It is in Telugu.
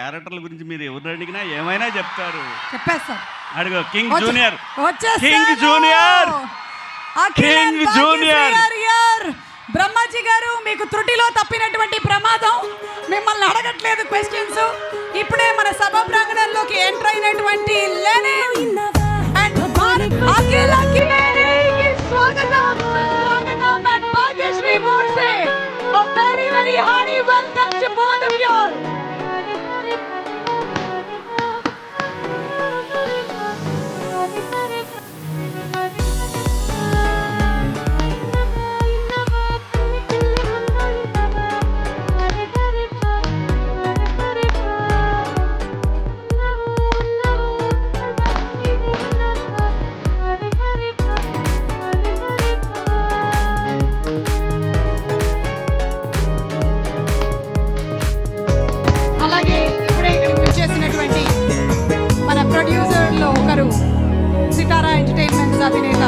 క్యారెక్టర్ల గురించి మీరు ఎవరు అడిగినా ఏమైనా చెప్తారు. చెప్పేస్తారు. అడుగు కింగ్ జూనియర్. వచ్చేసాను. King junior. Akhilan king junior. Bhagyashree Brahmaji గారు, మీకు త్రుటిలో తప్పినటువంటి ప్రమాదం. మిమ్మల్ని అడగట్లేదు క్వశ్చన్స్. ఇప్పుడే మన సభ ప్రాంగణంలోకి ఎంటర్ అయినటువంటి లెనిన్ అండ్ అఖిల్ అఖిలేనికి స్వాగతం. స్వాగతం and Bhagyashree Borse. A very very hearty welcome to both of you. అలాగే ఇప్పుడే ఇక్కడికి వచ్చేసినటువంటి మన ప్రొడ్యూసర్లో ఒకరు, సితారా ఎంటర్టైన్మెంట్స్ అధినేత